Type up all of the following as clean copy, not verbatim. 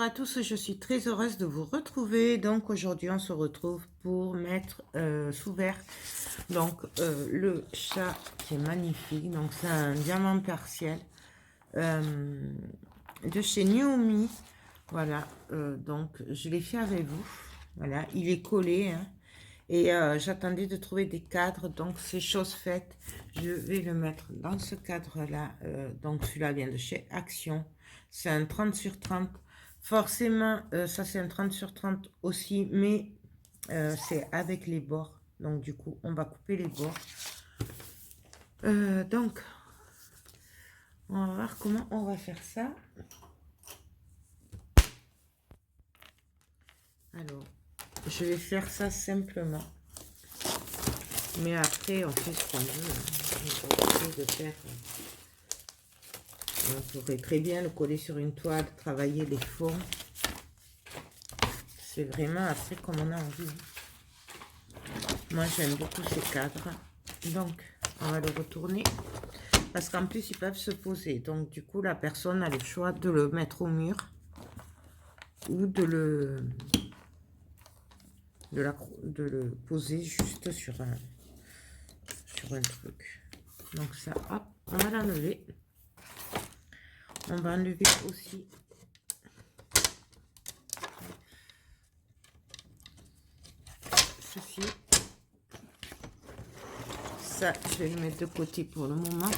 à tous, je suis très heureuse de vous retrouver. Donc aujourd'hui on se retrouve pour mettre sous verre donc le chat qui est magnifique. Donc c'est un diamant partiel de chez Naomi. Voilà, donc je l'ai fait avec vous. Voilà, il est collé hein. Et j'attendais de trouver des cadres, donc c'est chose faite. Je vais le mettre dans ce cadre-là. Donc celui-là vient de chez Action. C'est un 30 sur 30. Forcément, ça c'est un 30 sur 30 aussi, mais c'est avec les bords. Donc du coup, on va couper les bords. Donc, on va voir comment on va faire ça. Alors, je vais faire ça simplement. Mais après, on fait ce qu'on veut. On peut essayer de faire... On pourrait très bien le coller sur une toile, travailler les formes. C'est vraiment après comme on a envie. Moi, j'aime beaucoup ces cadres. Donc, on va le retourner. Parce qu'en plus, ils peuvent se poser. Donc, du coup, la personne a le choix de le mettre au mur. Ou de le poser juste sur un truc. Donc ça, hop, on va l'enlever. On va enlever aussi ceci. Ça, je vais le mettre de côté pour le moment.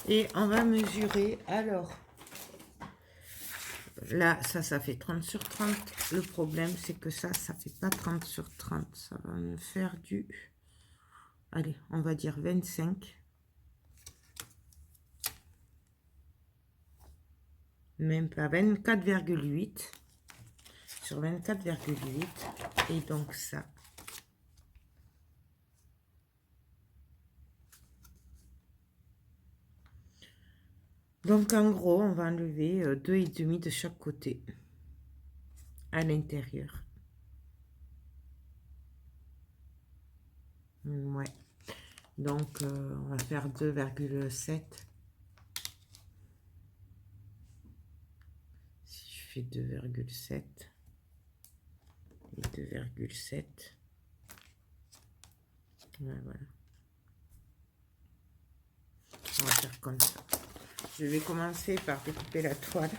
Et on va mesurer. Alors, là, ça fait 30 sur 30. Le problème, c'est que ça fait pas 30 sur 30. Ça va me faire du... Allez, on va dire 25. Même pas 24,8 sur 24,8. Et donc ça. Donc en gros, on va enlever 2,5 de chaque côté à l'intérieur. Ouais. Donc on va faire 2,7. Si je fais 2,7 et 2,7. Ouais, voilà. On va faire comme ça. Je vais commencer par découper la toile.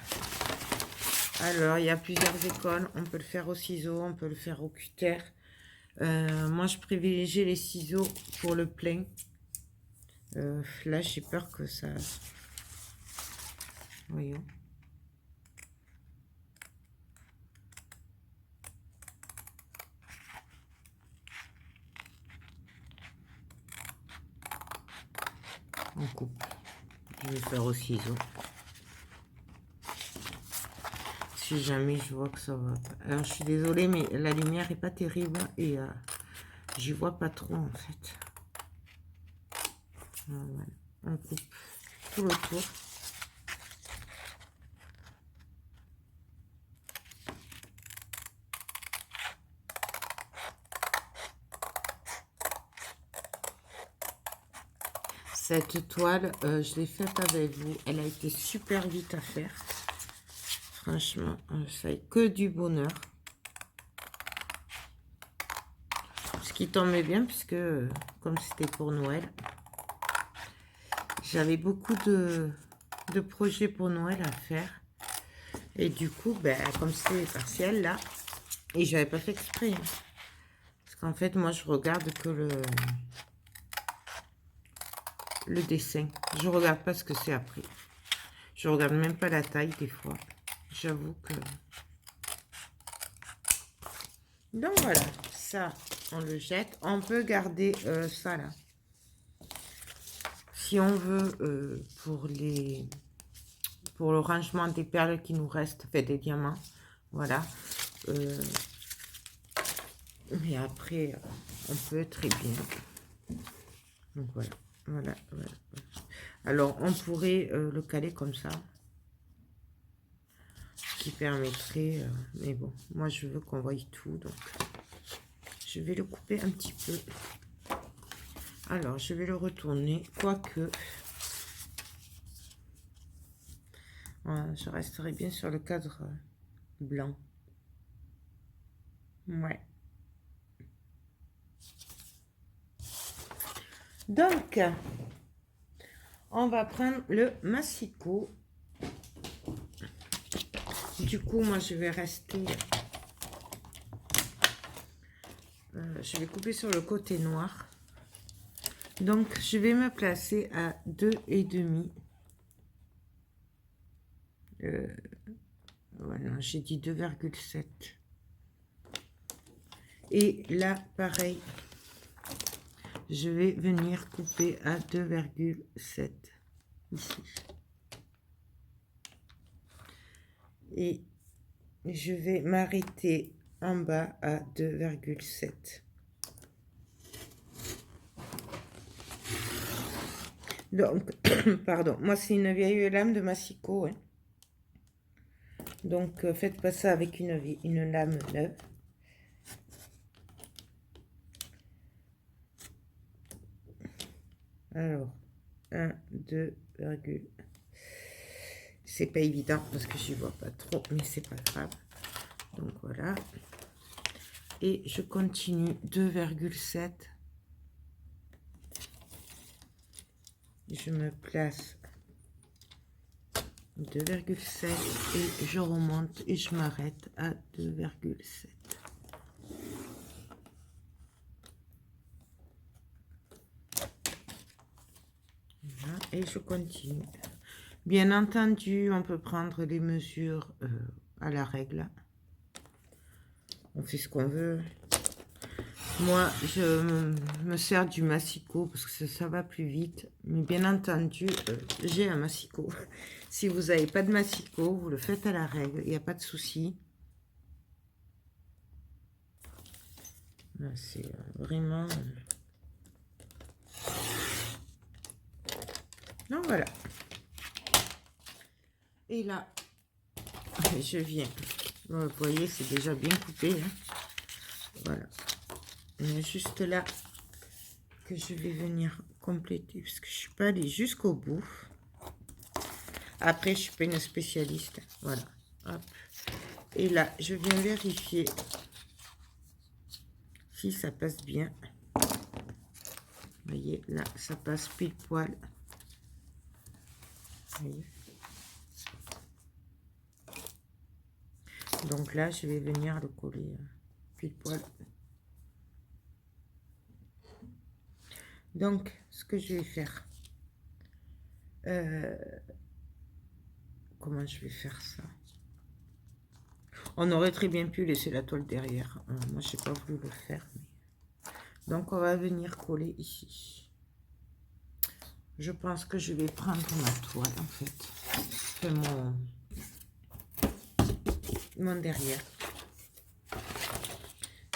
Alors, il y a plusieurs écoles. On peut le faire au ciseau, on peut le faire au cutter. Moi, je privilégie les ciseaux pour le plein. Là, j'ai peur que ça... Voyons. On coupe. Je vais faire au ciseau. Si jamais je vois que ça va pas. Alors, je suis désolée, mais la lumière est pas terrible et j'y vois pas trop en fait. Voilà. On coupe tout le tour. Cette toile, je l'ai faite avec vous. Elle a été super vite à faire. Franchement, ça est que du bonheur. Ce qui tombait bien, puisque comme c'était pour Noël, j'avais beaucoup de projets pour Noël à faire. Et du coup, ben, comme c'était partiel là, et j'avais pas fait exprès. Hein, parce qu'en fait, moi, je regarde que le dessin. Je regarde pas ce que c'est après. Je regarde même pas la taille des fois. J'avoue que... Donc voilà, ça, on le jette. On peut garder ça là. Si on veut, pour le rangement des perles qui nous restent, fait des diamants. Voilà. Mais après, on peut très bien. Donc voilà. Voilà. Alors, on pourrait le caler comme ça. Qui permettrait... mais bon, moi, je veux qu'on voie tout. Donc, je vais le couper un petit peu. Alors, je vais le retourner. Quoique... Je resterai bien sur le cadre blanc. Ouais. Donc, on va prendre le massicot. Du coup, moi, je vais rester... je vais couper sur le côté noir. Donc, je vais me placer à 2,5. Voilà, j'ai dit 2,7. Et là, pareil, je vais venir couper à 2,7 ici. Et je vais m'arrêter en bas à 2,7. Donc, pardon, moi c'est une vieille lame de massicot. Hein. Donc, faites pas ça avec une lame neuve. Alors, 1, 2, c'est pas évident parce que je vois pas trop, mais c'est pas grave. Donc voilà. Et je continue 2,7. Je me place 2,7 et je remonte et je m'arrête à 2,7. Voilà, et je continue. Bien entendu, on peut prendre les mesures à la règle. On fait ce qu'on veut. Moi, je me sers du massicot parce que ça va plus vite. Mais bien entendu, j'ai un massicot. Si vous n'avez pas de massicot, vous le faites à la règle. Il n'y a pas de souci. C'est vraiment... Donc voilà. Et là, je viens. Vous voyez, c'est déjà bien coupé. Hein. Voilà. Il y a juste là que je vais venir compléter parce que je suis pas allée jusqu'au bout. Après, je suis pas une spécialiste. Voilà. Hop. Et là, je viens vérifier si ça passe bien. Vous voyez, là, ça passe pile poil. Vous voyez. Donc là, je vais venir le coller pile poil. Donc, ce que je vais faire, comment je vais faire ça? On aurait très bien pu laisser la toile derrière. Moi, je n'ai pas voulu le faire. Mais... Donc, on va venir coller ici. Je pense que je vais prendre ma toile, en fait. Enfin, mon derrière.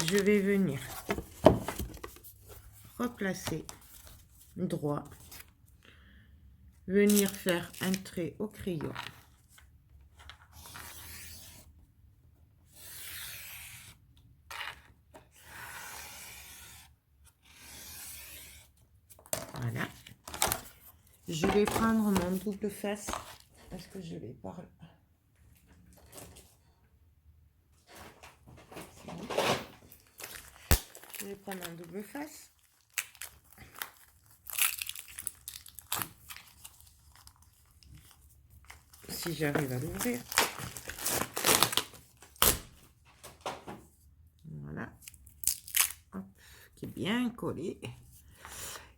Je vais venir replacer droit. Venir faire un trait au crayon. Voilà. Je vais prendre mon double face. Est-ce que je l'ai par là? Je vais prendre un double face. Si j'arrive à l'ouvrir. Voilà. Hop, qui est bien collé.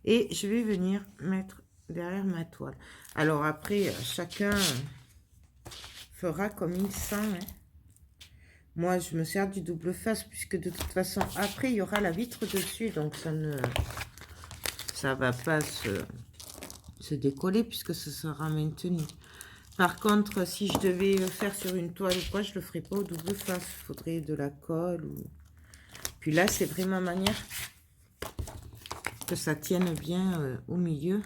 Et je vais venir mettre derrière ma toile. Alors après, chacun fera comme il sent. Hein. Moi, je me sers du double face puisque de toute façon, après, il y aura la vitre dessus. Donc, ça va pas se décoller puisque ce sera maintenu. Par contre, si je devais le faire sur une toile ou quoi, je le ferai pas au double face. Il faudrait de la colle. Puis là, c'est vraiment manière que ça tienne bien au milieu.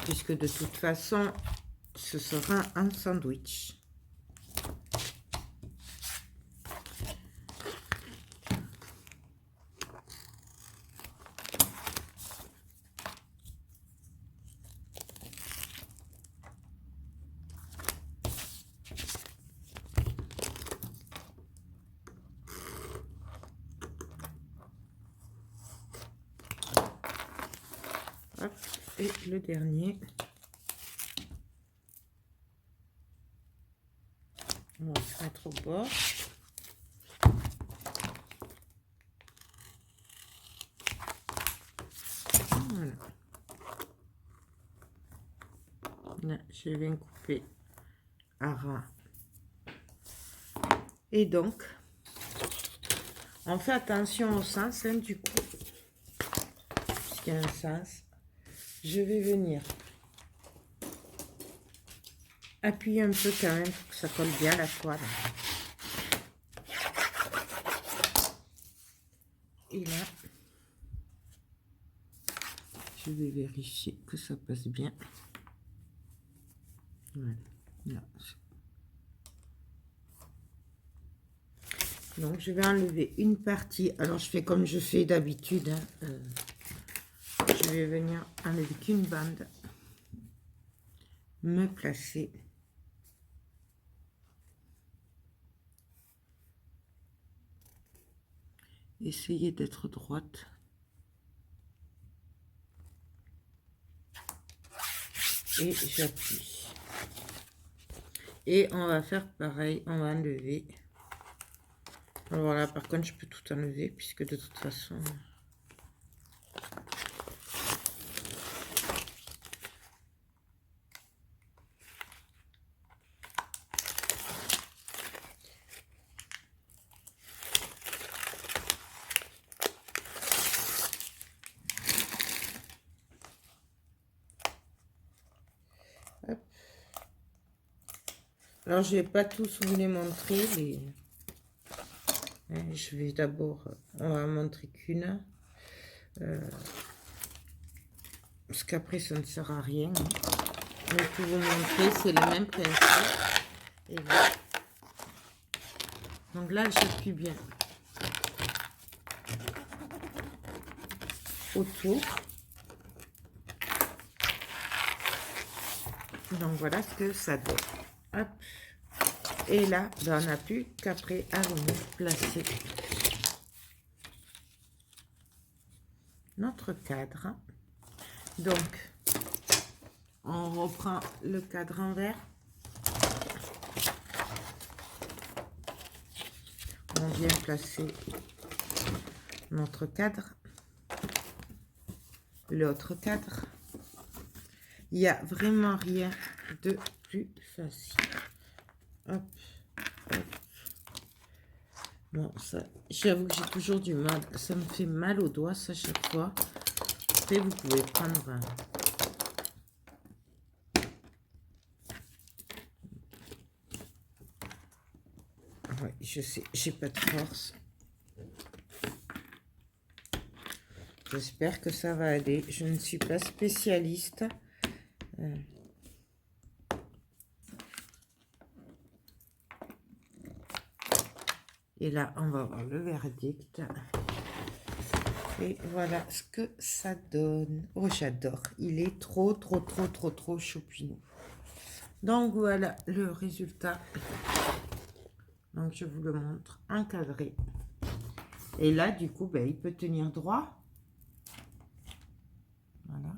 Puisque de toute façon, ce sera un sandwich. Hop, et le dernier. On va se mettre au bord. Voilà. Là, je viens couper à ras. Et donc, on fait attention au sens, hein, du coup, puisqu'il y a un sens. Je vais venir appuyer un peu quand même pour que ça colle bien à la toile. Et là, je vais vérifier que ça passe bien. Voilà. Là. Donc, je vais enlever une partie. Alors, je fais comme je fais d'habitude. Hein. Je vais venir enlever qu'une bande. Me placer. Essayer d'être droite. Et j'appuie. Et on va faire pareil. On va enlever. Alors voilà, par contre, je peux tout enlever puisque de toute façon... Hop. Alors, je vais pas tous vous les montrer. Je vais d'abord... On va montrer qu'une. Parce qu'après, ça ne sert à rien. Je vais tout vous montrer. C'est le même principe. Et voilà. Donc là, j'appuie bien autour. Donc voilà ce que ça donne. Hop. Et là, ben, on n'a plus qu'après à venir placer notre cadre. Donc, on reprend le cadre en vert. On vient placer notre cadre. L'autre cadre. Il n'y a vraiment rien de plus facile. Hop, hop. Bon, ça, j'avoue que j'ai toujours du mal. Ça me fait mal aux doigts, ça, chaque fois. Après, vous pouvez prendre un... Oui, je sais, j'ai pas de force. J'espère que ça va aller. Je ne suis pas spécialiste. Et là, on va voir le verdict. Et voilà ce que ça donne. Oh, j'adore. Il est trop choupinou. Donc, voilà le résultat. Donc, je vous le montre encadré. Et là, du coup, ben, il peut tenir droit. Voilà.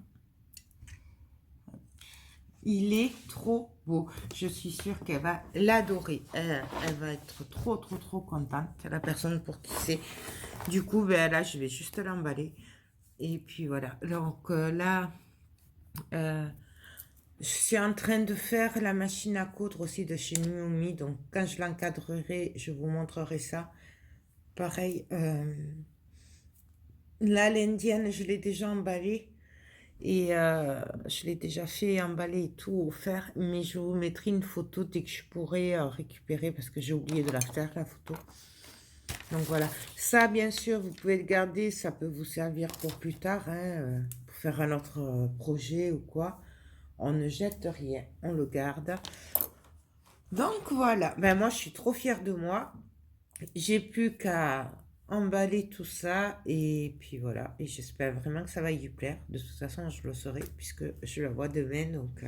Il est trop beau. Je suis sûre qu'elle va l'adorer. Elle va être trop contente. La personne pour qui c'est. Du coup, ben là, je vais juste l'emballer. Et puis voilà. Donc là, je suis en train de faire la machine à coudre aussi de chez Miumi. Donc quand je l'encadrerai, je vous montrerai ça. Pareil, là, l'indienne, je l'ai déjà emballée. Et je l'ai déjà fait emballer et tout, offert. Mais je vous mettrai une photo dès que je pourrai récupérer parce que j'ai oublié de la faire, la photo. Donc voilà. Ça, bien sûr, vous pouvez le garder. Ça peut vous servir pour plus tard, hein, pour faire un autre projet ou quoi. On ne jette rien, on le garde. Donc voilà. Ben, moi, je suis trop fière de moi. J'ai plus qu'à emballer tout ça et puis voilà, et j'espère vraiment que ça va lui plaire. De toute façon, je le saurai puisque je la vois demain, donc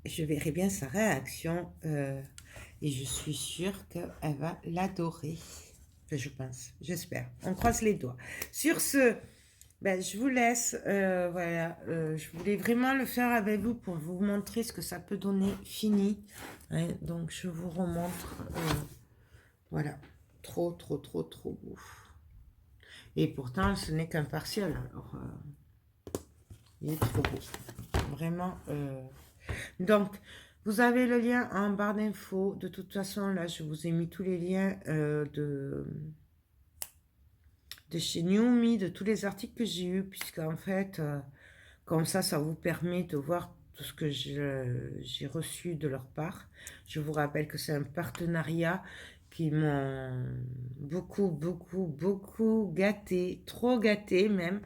je verrai bien sa réaction et je suis sûre qu'elle va l'adorer. Enfin, je pense, j'espère, on croise les doigts. Sur ce, Ben, je vous laisse. Voilà. Je voulais vraiment le faire avec vous pour vous montrer ce que ça peut donner fini. Hein, donc, je vous remontre. Voilà. Trop, trop, trop, trop beau. Et pourtant, ce n'est qu'un partiel. Alors, il est trop beau. Vraiment. Donc, vous avez le lien en barre d'infos. De toute façon, là, je vous ai mis tous les liens de chez Newme, de tous les articles que j'ai eus, puisque en fait, comme ça vous permet de voir tout ce que j'ai reçu de leur part. Je vous rappelle que c'est un partenariat qui m'ont beaucoup, beaucoup, beaucoup gâté, trop gâté même,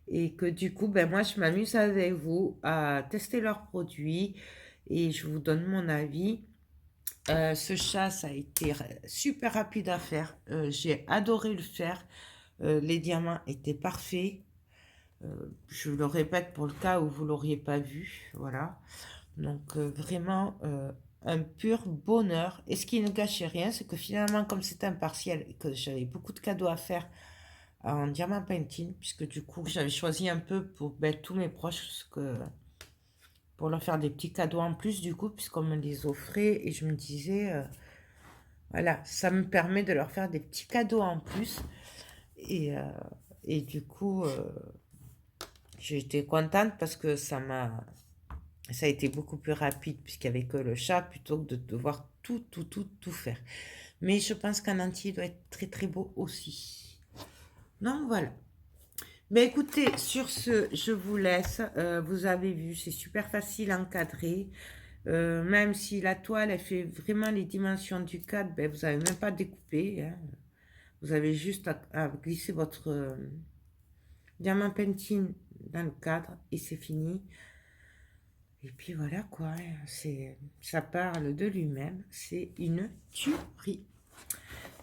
et que du coup, ben moi, je m'amuse avec vous à tester leurs produits, et je vous donne mon avis. Ce chat, ça a été super rapide à faire. J'ai adoré le faire. Les diamants étaient parfaits. Je le répète pour le cas où vous l'auriez pas vu. Voilà. Donc vraiment un pur bonheur. Et ce qui ne gâchait rien, c'est que finalement, comme c'était un partiel et que j'avais beaucoup de cadeaux à faire en diamant painting, puisque du coup j'avais choisi un peu pour tous mes proches pour leur faire des petits cadeaux en plus du coup, puisqu'on me les offrait et je me disais, voilà, ça me permet de leur faire des petits cadeaux en plus. Et du coup, j'ai été contente parce que ça a été beaucoup plus rapide puisqu'il n'y avait que le chat plutôt que de devoir tout faire. Mais je pense qu'un entier doit être très très beau aussi. Donc voilà. Mais écoutez, sur ce, je vous laisse. Vous avez vu, c'est super facile à encadrer. Même si la toile, elle fait vraiment les dimensions du cadre, ben, vous n'avez même pas découpé. Hein. Vous avez juste à glisser votre diamant painting dans le cadre et c'est fini. Et puis voilà quoi, ça parle de lui-même, c'est une tuerie.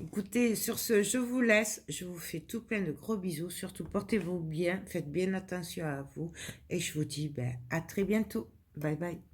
Écoutez, sur ce, je vous laisse, je vous fais tout plein de gros bisous, surtout portez-vous bien, faites bien attention à vous et je vous dis à très bientôt. Bye bye.